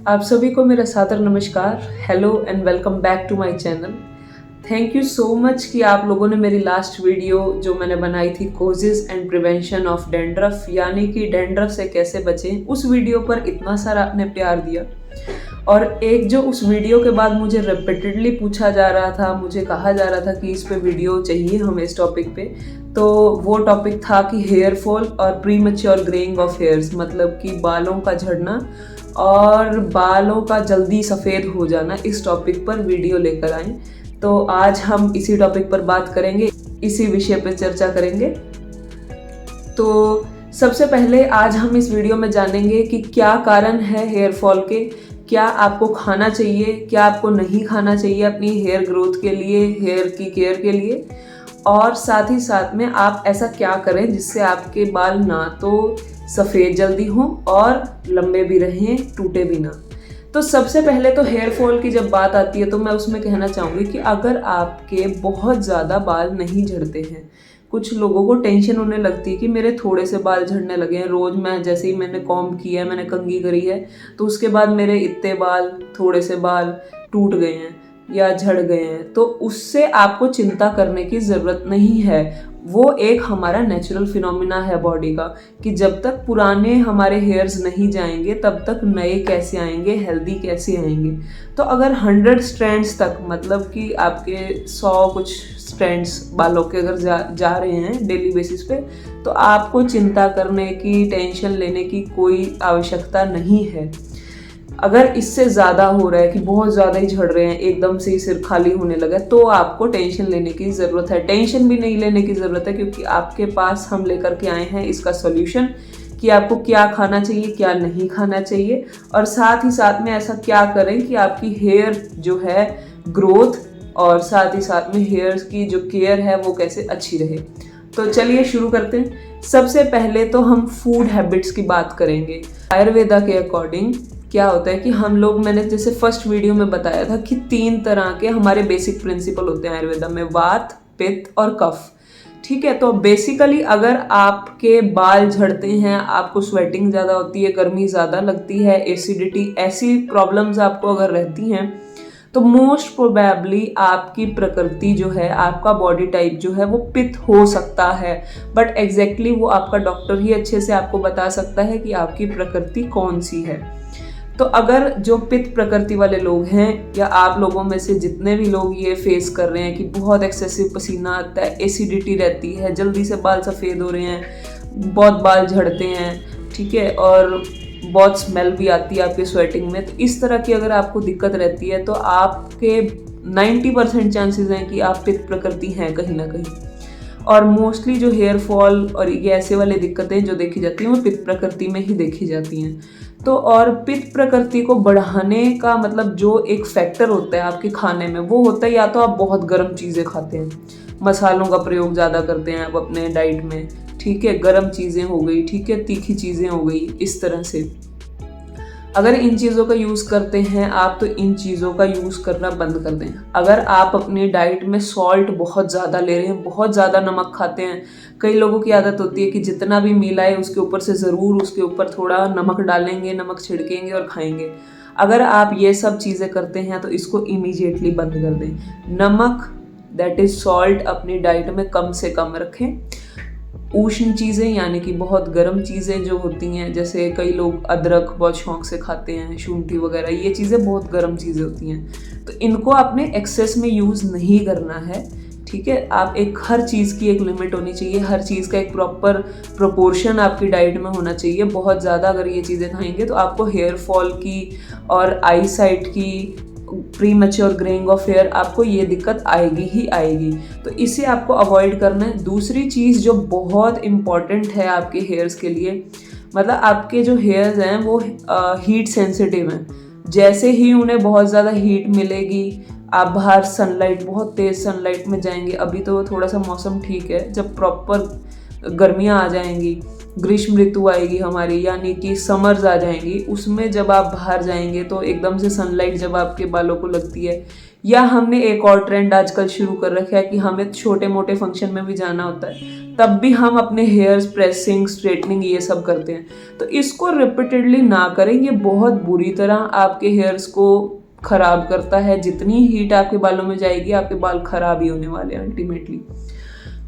आप सभी को मेरा सादर नमस्कार। Hello and welcome back to my channel. Thank you so much कि आप लोगों ने मेरी लास्ट वीडियो जो मैंने बनाई थी causes and prevention of dandruff, यानी कि डैंड्रफ से कैसे बचें, उस वीडियो पर इतना सारा आपने प्यार दिया। और एक जो उस वीडियो के बाद मुझे रिपीटेडली पूछा जा रहा था, मुझे कहा जा रहा था कि इस पे वीडियो चाहिए हमें इस टॉपिक पे, तो वो टॉपिक था कि हेयर फॉल और प्रीमैच्योर ग्रेइंग ऑफ हेयर्स, मतलब कि बालों का झड़ना और बालों का जल्दी सफ़ेद हो जाना। इस टॉपिक पर वीडियो लेकर आए, तो आज हम इसी टॉपिक पर बात करेंगे, इसी विषय पर चर्चा करेंगे। तो सबसे पहले आज हम इस वीडियो में जानेंगे कि क्या कारण है हेयर फॉल के, क्या आपको खाना चाहिए, क्या आपको नहीं खाना चाहिए अपनी हेयर ग्रोथ के लिए, हेयर की केयर के लिए, और साथ ही साथ में आप ऐसा क्या करें जिससे आपके बाल ना तो सफ़ेद जल्दी हों और लंबे भी रहें, टूटे भी ना। तो सबसे पहले तो हेयर फॉल की जब बात आती है तो मैं उसमें कहना चाहूँगी कि अगर आपके बहुत ज़्यादा बाल नहीं झड़ते हैं, कुछ लोगों को टेंशन होने लगती है कि मेरे थोड़े से बाल झड़ने लगे हैं, रोज़ मैं जैसे ही मैंने कॉम्ब किया है, मैंने कंघी करी है, तो उसके बाद मेरे इतने बाल, थोड़े से बाल टूट गए हैं या झड़ गए हैं। तो उससे आपको चिंता करने की ज़रूरत नहीं है। वो एक हमारा नेचुरल फिनोमिना है बॉडी का, कि जब तक पुराने हमारे हेयर्स नहीं जाएंगे तब तक नए कैसे आएंगे, हेल्दी कैसे आएंगे। तो अगर 100 स्ट्रैंड्स तक, मतलब कि आपके 100 कुछ स्ट्रैंड्स बालों के अगर जा रहे हैं डेली बेसिस पे, तो आपको चिंता करने की, टेंशन लेने की कोई आवश्यकता नहीं है। अगर इससे ज़्यादा हो रहा है कि बहुत ज़्यादा ही झड़ रहे हैं, एकदम से ही सिर खाली होने लगा, तो आपको टेंशन लेने की ज़रूरत है। टेंशन भी नहीं लेने की ज़रूरत है, क्योंकि आपके पास हम लेकर के आए हैं इसका सॉल्यूशन कि आपको क्या खाना चाहिए, क्या नहीं खाना चाहिए, और साथ ही साथ में ऐसा क्या करें कि आपकी हेयर जो है ग्रोथ और साथ ही साथ में हेयर्स की जो केयर है वो कैसे अच्छी रहे। तो चलिए शुरू करते हैं। सबसे पहले तो हम फूड हैबिट्स की बात करेंगे। आयुर्वेदा के अकॉर्डिंग क्या होता है कि हम लोग, मैंने जैसे फर्स्ट वीडियो में बताया था कि 3 तरह के हमारे बेसिक प्रिंसिपल होते हैं आयुर्वेदा में, वात, पित्त और कफ। ठीक है, तो बेसिकली अगर आपके बाल झड़ते हैं, आपको स्वेटिंग ज़्यादा होती है, गर्मी ज़्यादा लगती है, एसिडिटी, ऐसी प्रॉब्लम्स आपको अगर रहती हैं, तो मोस्ट प्रोबेबली आपकी प्रकृति जो है, आपका बॉडी टाइप जो है वो पित्त हो सकता है। बट एग्जैक्टली वो आपका डॉक्टर ही अच्छे से आपको बता सकता है कि आपकी प्रकृति कौन सी है। तो अगर जो पित्त प्रकृति वाले लोग हैं, या आप लोगों में से जितने भी लोग ये फेस कर रहे हैं कि बहुत एक्सेसिव पसीना आता है, एसिडिटी रहती है, जल्दी से बाल सफ़ेद हो रहे हैं, बहुत बाल झड़ते हैं, ठीक है, और बहुत स्मेल भी आती है आपके स्वेटिंग में, तो इस तरह की अगर आपको दिक्कत रहती है तो आपके 90% चांसेस हैं कि आप पित्त प्रकृति हैं कहीं ना कहीं। और मोस्टली जो हेयर फॉल और ये ऐसे वाले दिक्कतें जो देखी जाती हैं वो पित्त प्रकृति में ही देखी जाती हैं। तो और पित्त प्रकृति को बढ़ाने का मतलब जो एक फैक्टर होता है आपके खाने में, वो होता है या तो आप बहुत गर्म चीज़ें खाते हैं, मसालों का प्रयोग ज़्यादा करते हैं आप अपने डाइट में, ठीक है, गर्म चीज़ें हो गई, ठीक है, तीखी चीज़ें हो गई, इस तरह से अगर इन चीज़ों का यूज़ करते हैं आप, तो इन चीज़ों का यूज़ करना बंद कर दें। अगर आप अपनी डाइट में सॉल्ट बहुत ज़्यादा ले रहे हैं, बहुत ज़्यादा नमक खाते हैं, कई लोगों की आदत होती है कि जितना भी मील आए उसके ऊपर से ज़रूर उसके ऊपर थोड़ा नमक डालेंगे, नमक छिड़केंगे और खाएंगे। अगर आप ये सब चीज़ें करते हैं तो इसको इमीडिएटली बंद कर दें। नमक, दैट इज़ सॉल्ट, अपनी डाइट में कम से कम रखें। उष्ण चीज़ें यानी कि बहुत गर्म चीज़ें जो होती हैं, जैसे कई लोग अदरक बहुत शौक से खाते हैं, शुंठी वगैरह, ये चीज़ें बहुत गर्म चीज़ें होती हैं, तो इनको आपने एक्सेस में यूज़ नहीं करना है। ठीक है, आप एक, हर चीज़ की एक लिमिट होनी चाहिए, हर चीज़ का एक प्रॉपर प्रोपोर्शन आपकी डाइट में होना चाहिए। बहुत ज़्यादा अगर ये चीज़ें खाएंगे तो आपको हेयर फॉल की और आई साइट की, premature greying of hair, आपको ये दिक्कत आएगी ही आएगी। तो इसे आपको अवॉइड करना है। दूसरी चीज़ जो बहुत इम्पॉर्टेंट है आपके हेयर्स के लिए, मतलब आपके जो हेयर्स हैं वो हीट सेंसिटिव हैं। जैसे ही उन्हें बहुत ज़्यादा हीट मिलेगी, आप बाहर सनलाइट, बहुत तेज़ सनलाइट में जाएंगे, अभी तो थोड़ा सा मौसम ठीक है, जब प्रॉपर गर्मियाँ आ जाएंगी, ग्रीष्म ऋतु आएगी हमारी, यानी कि समर्स आ जाएंगी, उसमें जब आप बाहर जाएंगे तो एकदम से सनलाइट जब आपके बालों को लगती है, या हमने एक और ट्रेंड आजकल शुरू कर रखा है कि हमें छोटे मोटे फंक्शन में भी जाना होता है, तब भी हम अपने हेयर्स प्रेसिंग, स्ट्रेटनिंग ये सब करते हैं। तो इसको रिपीटेडली ना करें, ये बहुत बुरी तरह आपके हेयर्स को खराब करता है। जितनी हीट आपके बालों में जाएगी, आपके बाल खराब ही होने वाले हैं अल्टीमेटली।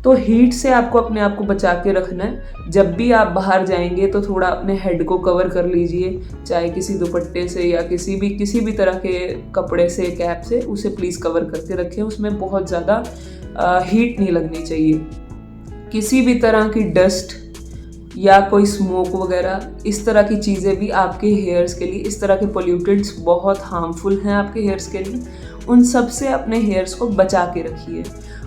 तो हीट से आपको अपने आप को बचा के रखना है। जब भी आप बाहर जाएंगे तो थोड़ा अपने हेड को कवर कर लीजिए, चाहे किसी दुपट्टे से या किसी भी तरह के कपड़े से, कैप से, उसे प्लीज़ कवर करके रखें। उसमें बहुत ज़्यादा हीट नहीं लगनी चाहिए। किसी भी तरह की डस्ट या कोई स्मोक वगैरह, इस तरह की चीज़ें भी आपके हेयर्स के लिए, इस तरह के पोल्यूटेंट्स बहुत हार्मफुल हैं आपके हेयर्स के लिए। उन सब से अपने हेयर्स को बचा के रखिए।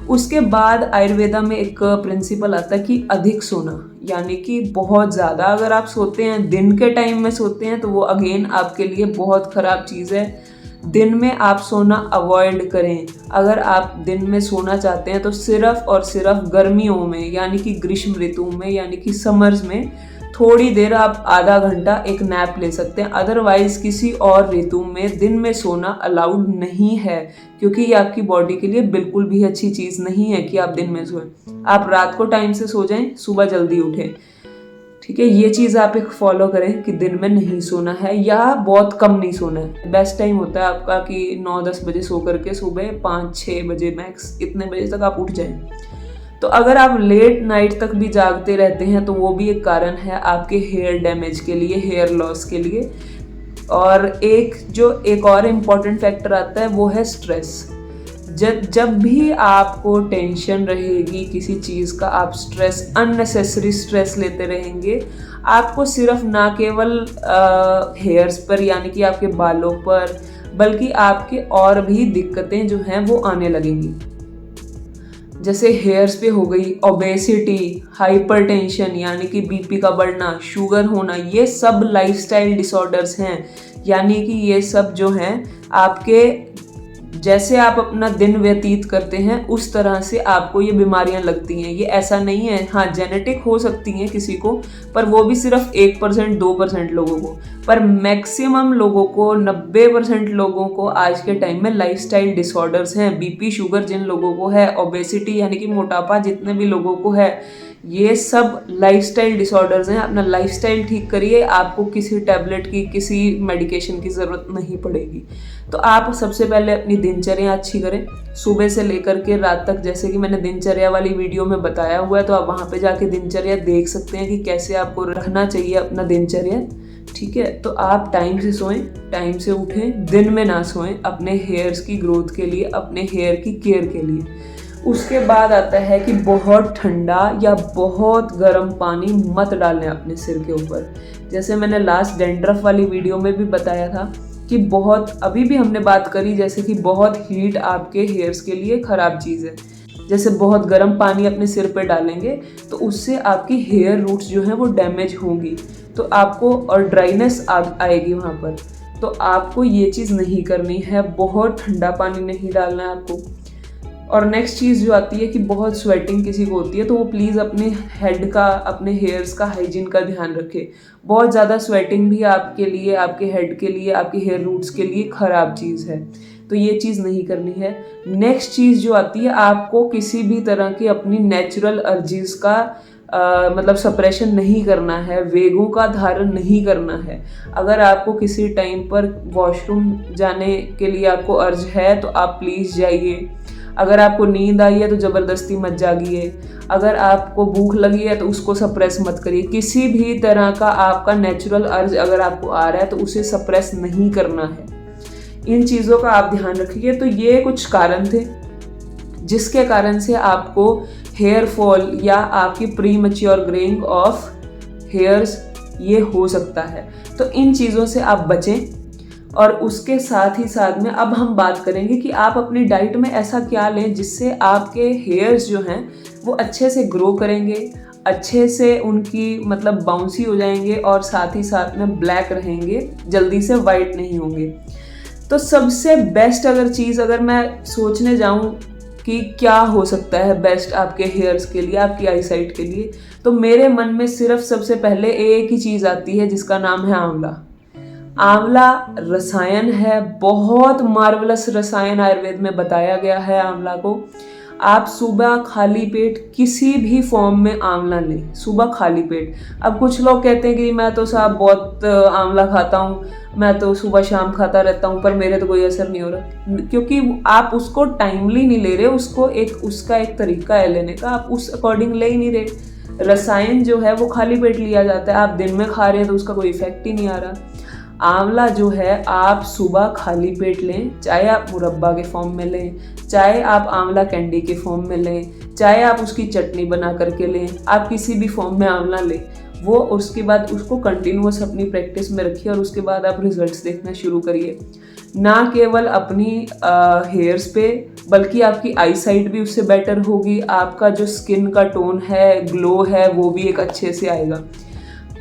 उसके बाद आयुर्वेदा में एक प्रिंसिपल आता है कि अधिक सोना, यानी कि बहुत ज़्यादा अगर आप सोते हैं, दिन के टाइम में सोते हैं, तो वो अगेन आपके लिए बहुत ख़राब चीज़ है। दिन में आप सोना अवॉइड करें। अगर आप दिन में सोना चाहते हैं तो सिर्फ और सिर्फ गर्मियों में, यानी कि ग्रीष्म ऋतु में, यानी कि समर्स में थोड़ी देर आप आधा घंटा एक नैप ले सकते हैं। अदरवाइज किसी और ऋतु में दिन में सोना अलाउड नहीं है, क्योंकि ये आपकी बॉडी के लिए बिल्कुल भी अच्छी चीज़ नहीं है कि आप दिन में सोएं। आप रात को टाइम से सो जाएं, सुबह जल्दी उठें। ठीक है, ये चीज़ आप एक फॉलो करें कि दिन में नहीं सोना है या बहुत कम नहीं सोना है। बेस्ट टाइम होता है आपका कि 9-10 बजे सो करके सुबह 5-6 बजे मैक्स, इतने बजे तक आप उठ जाएं। तो अगर आप लेट नाइट तक भी जागते रहते हैं तो वो भी एक कारण है आपके हेयर डैमेज के लिए, हेयर लॉस के लिए। और एक और इम्पॉर्टेंट फैक्टर आता है, वो है स्ट्रेस। जब भी आपको टेंशन रहेगी किसी चीज़ का, आप स्ट्रेस, अननेसेसरी स्ट्रेस लेते रहेंगे, आपको सिर्फ ना केवल हेयर्स पर, यानी कि आपके बालों पर, बल्कि आपके और भी दिक्कतें जो हैं वो आने लगेंगी। जैसे हेयर्स पे हो गई ओबेसिटी, हाइपरटेंशन यानी कि बीपी का बढ़ना, शुगर होना, ये सब लाइफस्टाइल डिसऑर्डर्स हैं। यानी कि ये सब जो हैं आपके, जैसे आप अपना दिन व्यतीत करते हैं उस तरह से आपको ये बीमारियां लगती हैं। ये ऐसा नहीं है, हाँ जेनेटिक हो सकती हैं किसी को, पर वो भी सिर्फ 1% 2% लोगों को, पर मैक्सिमम लोगों को, 90% लोगों को आज के टाइम में लाइफस्टाइल डिसऑर्डर्स हैं। बीपी, शुगर जिन लोगों को है, ओबेसिटी यानी कि मोटापा जितने भी लोगों को है, ये सब लाइफस्टाइल डिसऑर्डर्स हैं। अपना लाइफस्टाइल ठीक करिए, आपको किसी टैबलेट की, किसी मेडिकेशन की ज़रूरत नहीं पड़ेगी। तो आप सबसे पहले अपनी दिनचर्या अच्छी करें, सुबह से लेकर के रात तक, जैसे कि मैंने दिनचर्या वाली वीडियो में बताया हुआ है, तो आप वहाँ पे जाके दिनचर्या देख सकते हैं कि कैसे आपको रखना चाहिए अपना दिनचर्या। ठीक है, तो आप टाइम से सोएं, टाइम से उठें, दिन में ना सोएं, अपने हेयर्स की ग्रोथ के लिए, अपने हेयर की केयर के लिए। उसके बाद आता है कि बहुत ठंडा या बहुत गर्म पानी मत डालें अपने सिर के ऊपर। जैसे मैंने लास्ट डैंड्रफ वाली वीडियो में भी बताया था कि बहुत, अभी भी हमने बात करी जैसे कि बहुत हीट आपके हेयर्स के लिए ख़राब चीज़ है। जैसे बहुत गर्म पानी अपने सिर पे डालेंगे तो उससे आपकी हेयर रूट्स जो हैं वो डैमेज होंगी, तो आपको और ड्राइनेस आएगी वहाँ पर। तो आपको ये चीज़ नहीं करनी है, बहुत ठंडा पानी नहीं डालना है आपको। और नेक्स्ट चीज़ जो आती है कि बहुत स्वेटिंग किसी को होती है, तो वो प्लीज़ अपने हेड का, अपने हेयर्स का हाइजीन का ध्यान रखें। बहुत ज़्यादा स्वेटिंग भी आपके लिए, आपके हेड के लिए, आपके हेयर रूट्स के लिए ख़राब चीज़ है, तो ये चीज़ नहीं करनी है। नेक्स्ट चीज़ जो आती है, आपको किसी भी तरह की अपनी नेचुरल अर्जीज का मतलब सप्रेशन नहीं करना है, वेगों का धारण नहीं करना है। अगर आपको किसी टाइम पर वॉशरूम जाने के लिए आपको अर्ज है तो आप प्लीज़ जाइए। अगर आपको नींद आई है तो ज़बरदस्ती मत जागिए। अगर आपको भूख लगी है तो उसको सप्रेस मत करिए। किसी भी तरह का आपका नेचुरल अर्ज अगर आपको आ रहा है तो उसे सप्रेस नहीं करना है। इन चीज़ों का आप ध्यान रखिए। तो ये कुछ कारण थे जिसके कारण से आपको हेयर फॉल या आपकी pre mature greying of hairs ये हो सकता है। तो इन चीज़ों से आप बचें। और उसके साथ ही साथ में अब हम बात करेंगे कि आप अपनी डाइट में ऐसा क्या लें जिससे आपके हेयर्स जो हैं वो अच्छे से ग्रो करेंगे, अच्छे से उनकी मतलब बाउंसी हो जाएंगे और साथ ही साथ में ब्लैक रहेंगे, जल्दी से वाइट नहीं होंगे। तो सबसे बेस्ट अगर मैं सोचने जाऊं कि क्या हो सकता है बेस्ट आपके हेयर्स के लिए, आपकी आईसाइट के लिए, तो मेरे मन में सिर्फ सबसे पहले एक ही चीज़ आती है जिसका नाम है आंवला। आंवला रसायन है, बहुत मार्वलस रसायन आयुर्वेद में बताया गया है आंवला को। आप सुबह खाली पेट किसी भी फॉर्म में आंवला लें, सुबह खाली पेट। अब कुछ लोग कहते हैं कि मैं तो साहब बहुत आंवला खाता हूँ, मैं तो सुबह शाम खाता रहता हूँ, पर मेरे तो कोई असर नहीं हो रहा, क्योंकि आप उसको टाइमली नहीं ले रहे, उसका एक तरीका है लेने का, आप उस अकॉर्डिंग ले ही नहीं रहे। रसायन जो है वो खाली पेट लिया जाता है, आप दिन में खा रहे हैं तो उसका कोई इफेक्ट ही नहीं आ रहा। आंवला जो है आप सुबह खाली पेट लें, चाहे आप मुरब्बा के फॉर्म में लें, चाहे आप आंवला कैंडी के फॉर्म में लें, चाहे आप उसकी चटनी बना करके लें, आप किसी भी फॉर्म में आंवला लें। वो उसके बाद उसको कंटिन्यूअस अपनी प्रैक्टिस में रखिए और उसके बाद आप रिजल्ट्स देखना शुरू करिए। ना केवल अपनी हेयर्स पे, बल्कि आपकी आई साइट भी उससे बेटर होगी, आपका जो स्किन का टोन है, ग्लो है, वो भी एक अच्छे से आएगा।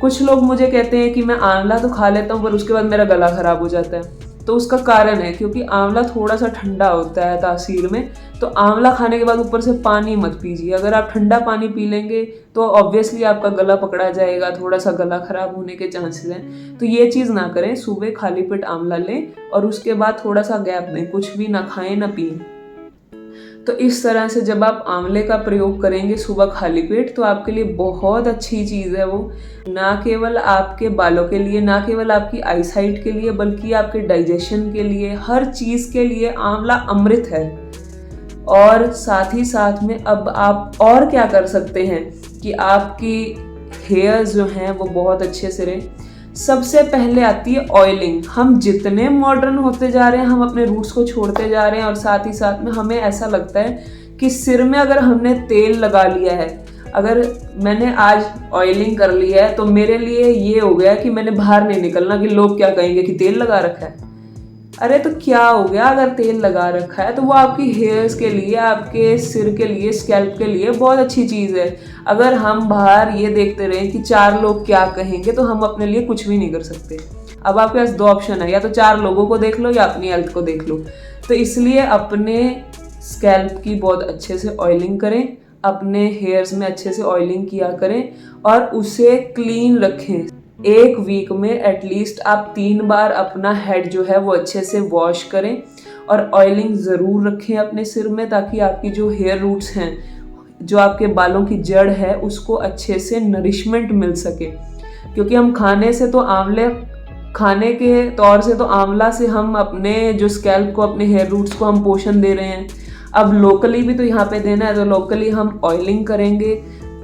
कुछ लोग मुझे कहते हैं कि मैं आंवला तो खा लेता हूँ पर उसके बाद मेरा गला खराब हो जाता है, तो उसका कारण है क्योंकि आंवला थोड़ा सा ठंडा होता है तासीर में। तो आंवला खाने के बाद ऊपर से पानी मत पीजिए, अगर आप ठंडा पानी पी लेंगे तो ऑब्वियसली आपका गला पकड़ा जाएगा, थोड़ा सा गला खराब होने के चांसेस हैं। तो ये चीज़ ना करें, सुबह खाली पेट आंवला लें और उसके बाद थोड़ा सा गैप दें, कुछ भी ना खाएं ना पिएं। तो इस तरह से जब आप आंवले का प्रयोग करेंगे सुबह खाली पेट, तो आपके लिए बहुत अच्छी चीज़ है वो, ना केवल आपके बालों के लिए, ना केवल आपकी आईसाइट के लिए, बल्कि आपके डाइजेशन के लिए, हर चीज़ के लिए आंवला अमृत है। और साथ ही साथ में अब आप और क्या कर सकते हैं कि आपकी हेयर्स जो हैं वो बहुत अच्छे से रहें। सबसे पहले आती है ऑयलिंग। हम जितने मॉडर्न होते जा रहे हैं, हम अपने रूट्स को छोड़ते जा रहे हैं, और साथ ही साथ में हमें ऐसा लगता है कि सिर में अगर हमने तेल लगा लिया है, अगर मैंने आज ऑयलिंग कर लिया है, तो मेरे लिए ये हो गया कि मैंने बाहर नहीं निकलना कि लोग क्या कहेंगे कि तेल लगा रखा है। अरे तो क्या हो गया, अगर तेल लगा रखा है तो वो आपकी हेयर्स के लिए, आपके सिर के लिए, स्कैल्प के लिए बहुत अच्छी चीज़ है। अगर हम बाहर ये देखते रहें कि 4 लोग क्या कहेंगे, तो हम अपने लिए कुछ भी नहीं कर सकते। अब आपके पास 2 ऑप्शन है, या तो 4 लोगों को देख लो या अपनी हेल्थ को देख लो। तो इसलिए अपने स्कैल्प की बहुत अच्छे से ऑयलिंग करें, अपने हेयर्स में अच्छे से ऑयलिंग किया करें और उसे क्लीन रखें। एक वीक में एटलीस्ट आप 3 बार अपना हेड जो है वो अच्छे से वॉश करें और ऑयलिंग ज़रूर रखें अपने सिर में, ताकि आपकी जो हेयर रूट्स हैं, जो आपके बालों की जड़ है, उसको अच्छे से नरिशमेंट मिल सके। क्योंकि हम खाने के तौर से तो आंवला से हम अपने जो स्कैल्प को, अपने हेयर रूट्स को हम पोषण दे रहे हैं। अब लोकली भी तो यहाँ पे देना है, तो लोकली हम ऑयलिंग करेंगे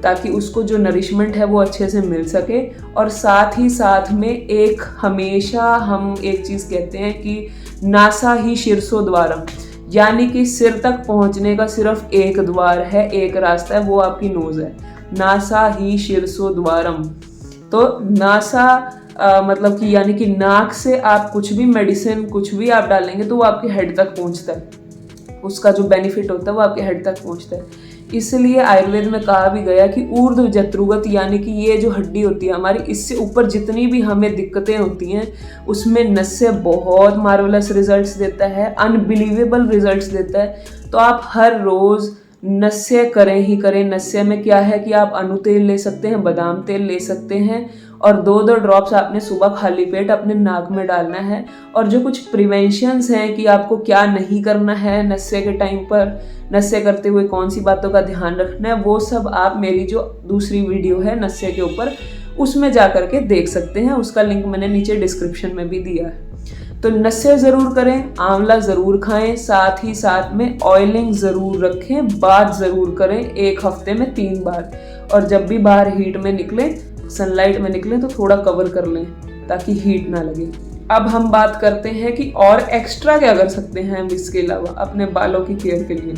ताकि उसको जो नरिशमेंट है वो अच्छे से मिल सके। और साथ ही साथ में हमेशा हम एक चीज़ कहते हैं कि नासा ही शीर्षो द्वारम, यानी कि सिर तक पहुंचने का सिर्फ एक द्वार है, एक रास्ता है, वो आपकी नोज़ है। नासा ही शीर्षो द्वारम, तो नासा मतलब कि यानी कि नाक से आप कुछ भी मेडिसिन, कुछ भी आप डालेंगे तो वो आपके हेड तक पहुंचता है, उसका जो बेनिफिट होता है वो आपके हेड तक पहुंचता है। इसलिए आयुर्वेद में कहा भी गया कि ऊर्ध्व जत्रुगत, यानी कि ये जो हड्डी होती है हमारी, इससे ऊपर जितनी भी हमें दिक्कतें होती हैं, उसमें नस्य बहुत मार्वलस रिजल्ट्स देता है, अनबिलीवेबल रिजल्ट्स देता है। तो आप हर रोज़ नस्य करें ही करें। नस्य में क्या है कि आप अनु तेल ले सकते हैं, बादाम तेल ले सकते हैं, और 2-2 ड्रॉप्स आपने सुबह खाली पेट अपने नाक में डालना है। और जो कुछ प्रिवेंशंस हैं कि आपको क्या नहीं करना है नस्य के टाइम पर, नस्य करते हुए कौन सी बातों का ध्यान रखना है, वो सब आप मेरी जो दूसरी वीडियो है नस्य के ऊपर, उसमें जा करके देख सकते हैं। उसका लिंक मैंने नीचे डिस्क्रिप्शन में भी दिया है। तो नस्य ज़रूर करें, आंवला ज़रूर खाएं, साथ ही साथ में ऑयलिंग ज़रूर रखें, बात ज़रूर करें 1 हफ्ते में 3 बार। और जब भी बाहर हीट में निकलें, सनलाइट में निकलें, तो थोड़ा कवर कर लें ताकि हीट ना लगे। अब हम बात करते हैं कि और एक्स्ट्रा क्या कर सकते हैं हम इसके अलावा अपने बालों की केयर के लिए।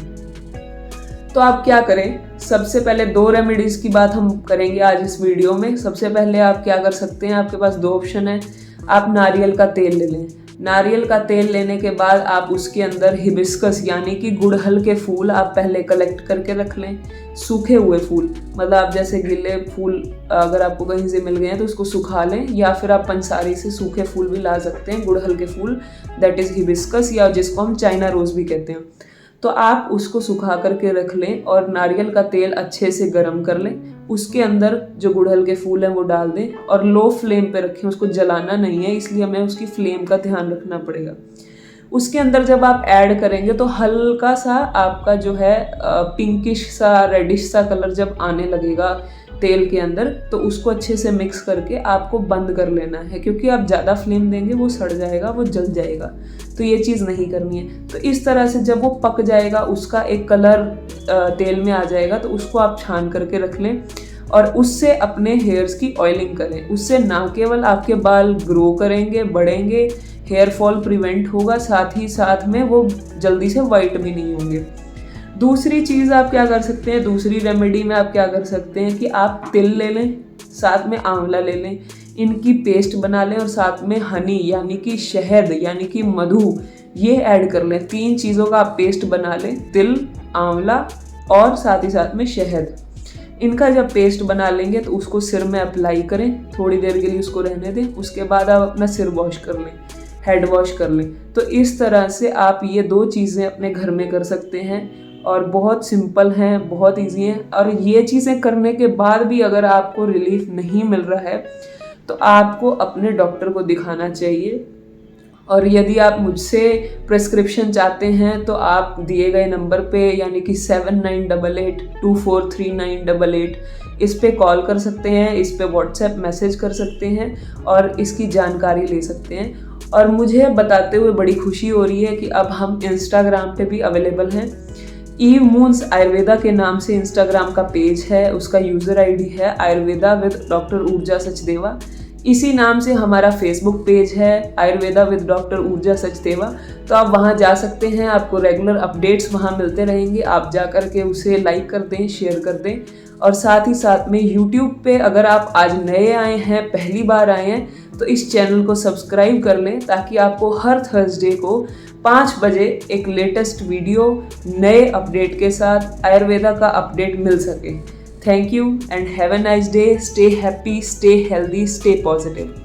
तो आप क्या करें, सबसे पहले 2 रेमेडीज़ की बात हम करेंगे आज इस वीडियो में। सबसे पहले आप क्या कर सकते हैं, आपके पास 2 ऑप्शन है। आप नारियल का तेल ले लें। नारियल का तेल लेने के बाद आप उसके अंदर हिबिस्कस यानी कि गुड़हल के फूल आप पहले कलेक्ट करके रख लें। सूखे हुए फूल, मतलब आप जैसे गिले फूल अगर आपको कहीं से मिल गए हैं तो उसको सुखा लें, या फिर आप पंसारी से सूखे फूल भी ला सकते हैं, गुड़हल के फूल, दैट इज़ हिबिस्कस, या जिसको हम चाइना रोज़ भी कहते हैं। तो आप उसको सुखा करके रख लें और नारियल का तेल अच्छे से गर्म कर लें। उसके अंदर जो गुड़हल के फूल हैं वो डाल दें और लो फ्लेम पे रखें, उसको जलाना नहीं है, इसलिए हमें उसकी फ्लेम का ध्यान रखना पड़ेगा। उसके अंदर जब आप ऐड करेंगे तो हल्का सा आपका जो है पिंकिश सा रेडिश सा कलर जब आने लगेगा तेल के अंदर, तो उसको अच्छे से मिक्स करके आपको बंद कर लेना है, क्योंकि आप ज़्यादा फ्लेम देंगे वो सड़ जाएगा, वो जल जाएगा, तो ये चीज़ नहीं करनी है। तो इस तरह से जब वो पक जाएगा, उसका एक कलर तेल में आ जाएगा, तो उसको आप छान करके रख लें और उससे अपने हेयर्स की ऑयलिंग करें। उससे ना केवल आपके बाल ग्रो करेंगे, बढ़ेंगे, हेयर फॉल प्रिवेंट होगा, साथ ही साथ में वो जल्दी से वाइट भी नहीं होंगे। दूसरी चीज़ आप क्या कर सकते हैं, दूसरी रेमेडी में आप क्या कर सकते हैं कि आप तिल ले लें, साथ में आंवला ले लें, इनकी पेस्ट बना लें और साथ में हनी यानी कि शहद यानी कि मधु ये ऐड कर लें। 3 चीज़ों का आप पेस्ट बना लें, तिल, आंवला और साथ ही साथ में शहद। इनका जब पेस्ट बना लेंगे तो उसको सिर में अप्लाई करें, थोड़ी देर के लिए उसको रहने दें, उसके बाद आप अपना सिर वॉश कर लें, हेड वॉश कर लें। तो इस तरह से आप ये 2 चीज़ें अपने घर में कर सकते हैं और बहुत सिंपल हैं, बहुत इजी हैं। और ये चीज़ें करने के बाद भी अगर आपको रिलीफ नहीं मिल रहा है तो आपको अपने डॉक्टर को दिखाना चाहिए। और यदि आप मुझसे प्रिस्क्रिप्शन चाहते हैं तो आप दिए गए नंबर पे यानी कि 7988243988 इस पे कॉल कर सकते हैं, इस पे व्हाट्सएप मैसेज कर सकते हैं और इसकी जानकारी ले सकते हैं। और मुझे बताते हुए बड़ी खुशी हो रही है कि अब हम इंस्टाग्राम पे भी अवेलेबल हैं। ईव मून्स आयुर्वेदा के नाम से इंस्टाग्राम का पेज है, उसका यूज़र आईडी है आयुर्वेदा विद डॉक्टर ऊर्जा सचदेवा। इसी नाम से हमारा फेसबुक पेज है आयुर्वेदा विद डॉक्टर ऊर्जा सचदेवा। तो आप वहाँ जा सकते हैं, आपको रेगुलर अपडेट्स वहाँ मिलते रहेंगे, आप जा कर के उसे लाइक कर दें, शेयर कर दें। और साथ ही साथ में यूट्यूब पे अगर आप आज नए आए हैं, पहली बार आए हैं, तो इस चैनल को सब्सक्राइब कर लें ताकि आपको हर थर्सडे को 5 बजे एक लेटेस्ट वीडियो नए अपडेट के साथ आयुर्वेदा का अपडेट मिल सके। Thank you and have a nice day. Stay happy, stay healthy, stay positive.